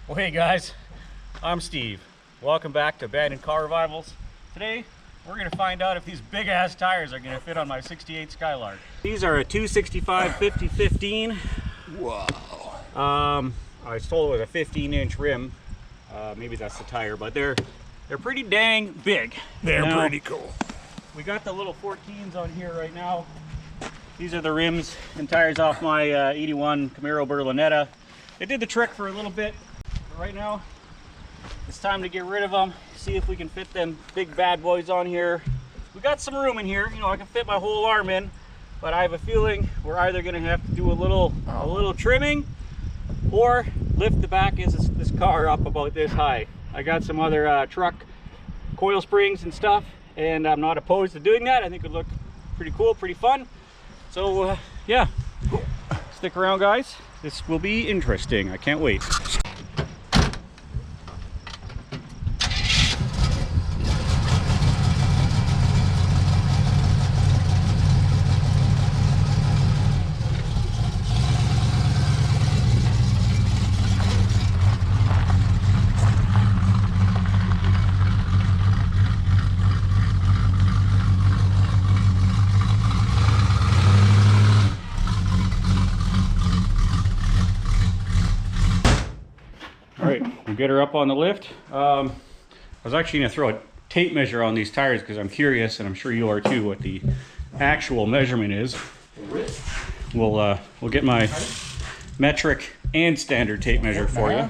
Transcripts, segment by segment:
Well, hey guys, I'm Steve. Welcome back to Abandoned Car Revivals. Today, we're going to find out if these big ass tires are going to fit on my 68 Skylark. These are a 265 50/15. Wow. I was told it was a 15-inch rim. Maybe that's the tire, but they're pretty dang big. They're pretty cool. We got the little 14s on here right now. These are the rims and tires off my 81 Camaro Berlinetta. They did the trick for a little bit. Right now, it's time to get rid of them, see if we can fit them big bad boys on here. We got some room in here, you know, I can fit my whole arm in, but I have a feeling we're either going to have to do a little trimming or lift the back of this car up about this high. I got some other truck coil springs and stuff, and I'm not opposed to doing that. I think it would look pretty cool, pretty fun. So yeah, stick around guys. This will be interesting. I can't wait. We'll get her up on the lift. I was actually going to throw a tape measure on these tires because I'm curious, and I'm sure you are too, what the actual measurement is. We'll get my metric and standard tape measure for you.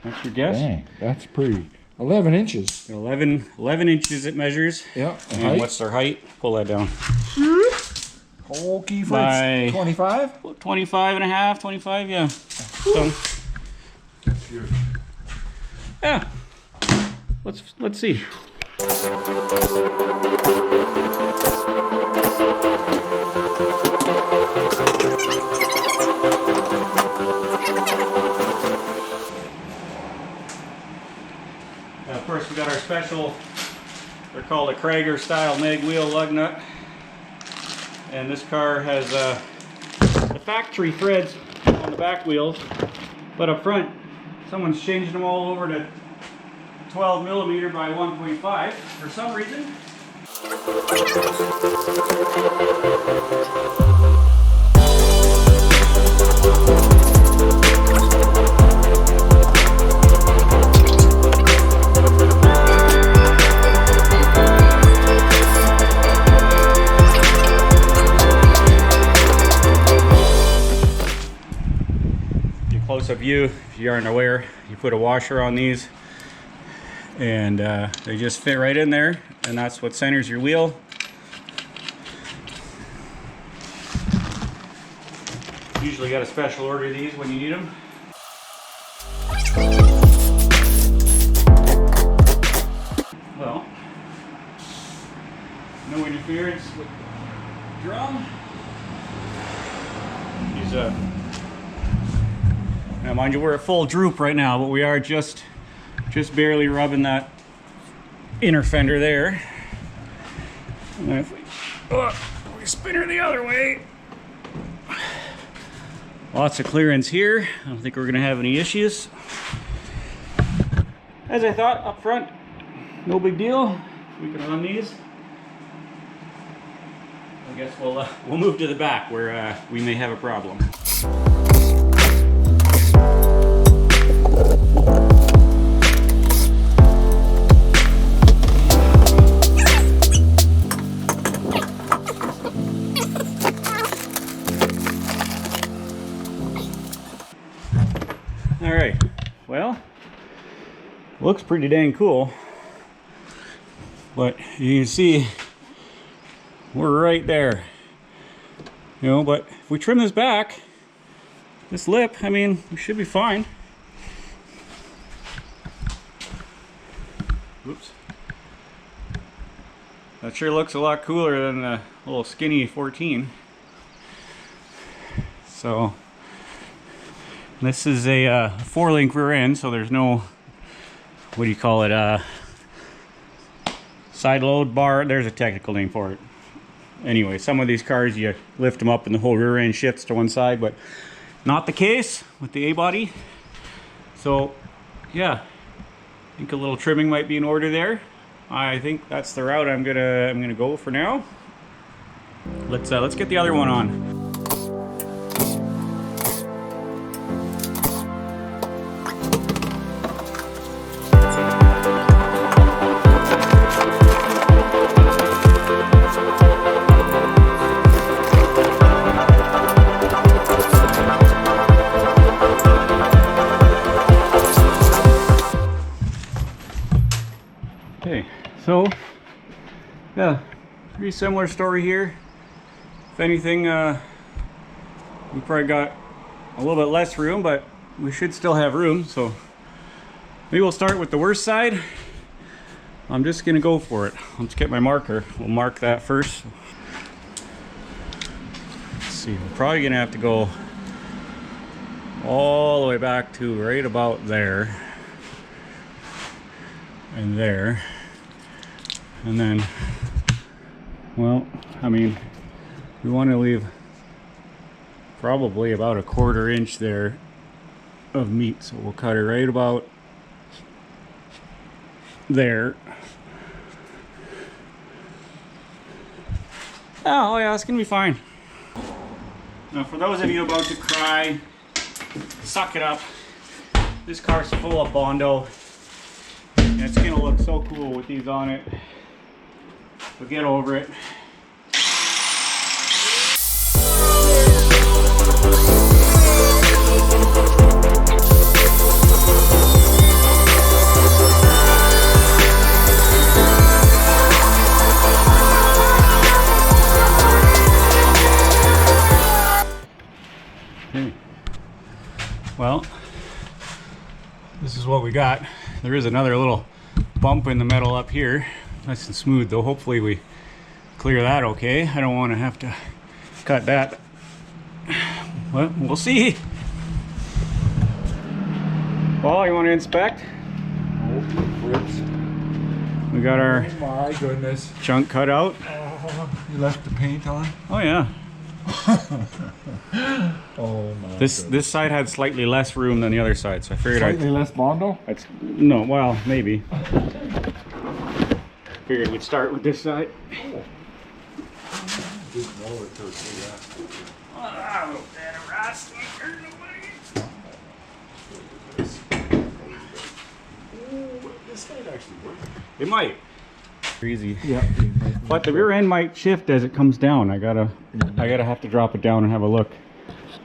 That's your guess? Dang, that's pretty. 11 inches. 11 inches it measures. Yep. And what's their height? Pull that down. Okay, for 25? 25 and a half, 25, yeah. So, that's huge. yeah, let's see. Of course, we got our special, they're called a Krager style mag wheel lug nut, and this car has the factory threads on the back wheels, but up front someone's changing them all over to 12 millimeter by 1.5 for some reason. Close-up view, if you aren't aware, you put a washer on these and they just fit right in there, and that's what centers your wheel. Usually got a special order of these when you need them. Well, no interference with the drum. These now mind you, we're at full droop right now, but we are just barely rubbing that inner fender there. And then if we spin her the other way, lots of clearance here. I don't think we're gonna have any issues. As I thought, up front, no big deal. We can run these. I guess we'll move to the back where we may have a problem. All right, well, looks pretty dang cool, but you can see we're right there, you know, but if we trim this back, this lip, I mean, we should be fine. Oops. That sure looks a lot cooler than the little skinny 14. So this is a 4-link rear end, so there's no, what do you call it, side load bar. There's a technical name for it. Anyway, some of these cars you lift them up and the whole rear end shifts to one side, but not the case with the A-body. So yeah, I think a little trimming might be in order there. I think that's the route I'm gonna go for now. Let's get the other one on. Okay, so yeah, pretty similar story here. If anything, we probably got a little bit less room, but we should still have room. So maybe we'll start with the worst side. I'm just gonna go for it. Let's get my marker. We'll mark that first. Let's see, we're probably gonna have to go all the way back to right about there. And there, and then, well, I mean, we want to leave probably about a 1/4 inch there of meat, so we'll cut it right about there. Oh yeah, it's gonna be fine. Now for those of you about to cry, suck it up. This car's full of Bondo. And it's gonna look so cool with these on it. But get over it. Okay. Well, this is what we got. There is another little bump in the metal up here. Nice and smooth though. Hopefully we clear that okay. I don't want to have to cut that. Well, we'll see. Paul, you want to inspect? We got our Oh my goodness. chunk cut out. You left the paint on? Oh yeah. Oh my This side had slightly less room than the other side, so I figured Slightly less Bondo? no, well, maybe. Figured we'd start with this side. Oh. Didn't know it took This might actually work. It might. Easy. Yeah. But the rear end might shift as it comes down. I gotta have to drop it down and have a look.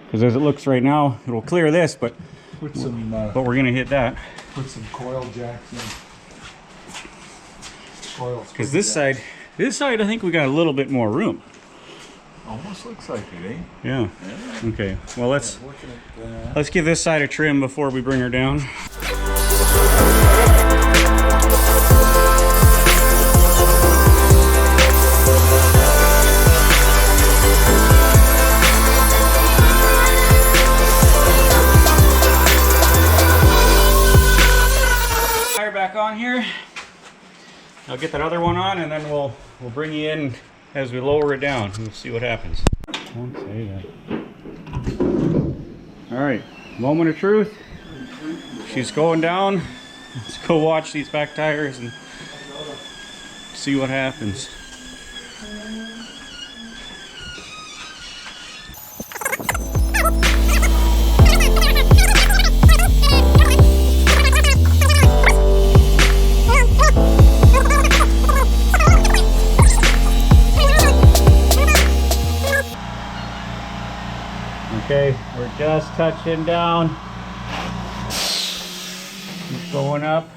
Because as it looks right now, it'll clear this, but Put some we're gonna hit that. put some coil jacks in. Coils. Because this side I think we got a little bit more room. Almost looks like it, eh? Yeah. Yeah. Okay. Well, let's Looking at give this side a trim before we bring her down. Tire back on here. I'll get that other one on, and then we'll bring you in as we lower it down. We'll see what happens. Don't say that. All right, moment of truth. She's going down. Let's go watch these back tires and see what happens. Okay, we're just touching down. Keep going up.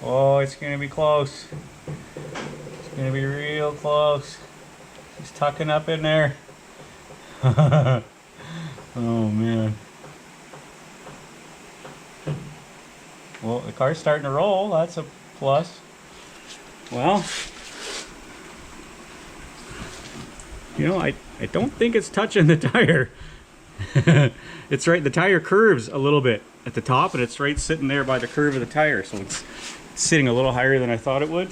Oh, it's gonna be close. It's gonna be real close. She's tucking up in there. Oh man. Well, the car's starting to roll. That's a plus. Well, you know, I don't think it's touching the tire. It's right, the tire curves a little bit at the top, and it's right sitting there by the curve of the tire, so it's sitting a little higher than I thought it would.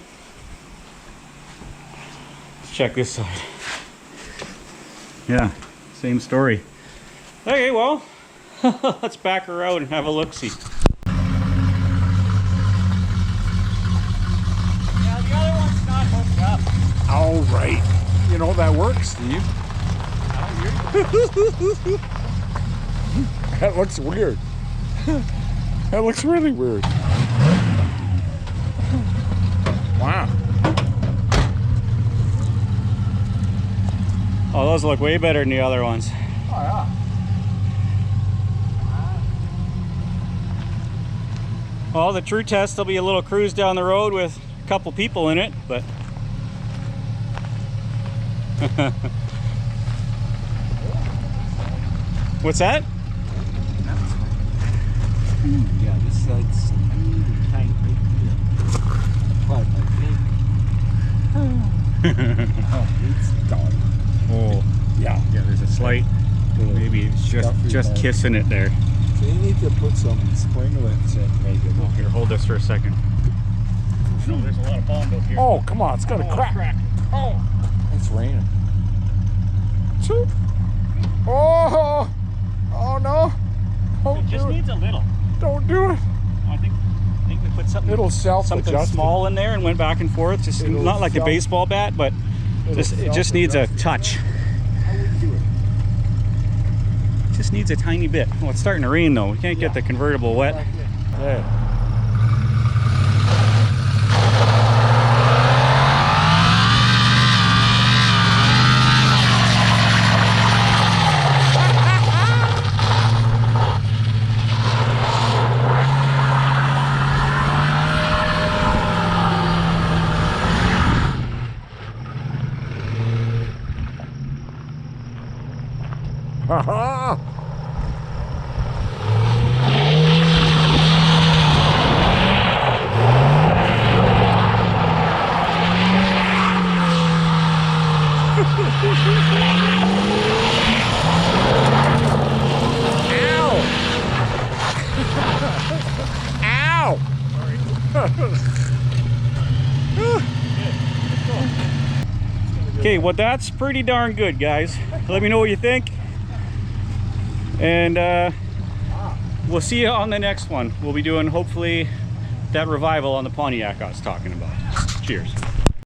Let's check this side. Yeah, same story. Okay, well, Let's back her out and have a look-see. Yeah, the other one's not hooked up. All right. You know, that works, Steve. That looks weird. That looks really weird. Wow. Oh, those look way better than the other ones. Oh, yeah. Well, the true test will be a little cruise down the road with a couple people in it, but... What's that? Yeah, this side's really tight right here. But I think it's done. Oh, Yeah. yeah, there's a slight, maybe it's just kissing it there. So you need to put some springlets in, maybe. Oh, here, hold this for a second. I know there's a lot of bond up here. Oh, come on, it's got a crack. Oh, it's raining. Choo. Oh, oh no. It just needs a little. Don't do it. I think we put something, It'll self-adjust. something small in there and went back and forth. Just It'll not like a baseball bat, but it just needs a touch. I wouldn't do it. Just needs a tiny bit. Well, it's starting to rain though. We can't get the convertible wet. Yeah. Ha-ha! Ow! Okay, well that's pretty darn good, guys. Let me know what you think. And we'll see you on the next one. We'll be doing, hopefully, that revival on the Pontiac I was talking about. Cheers.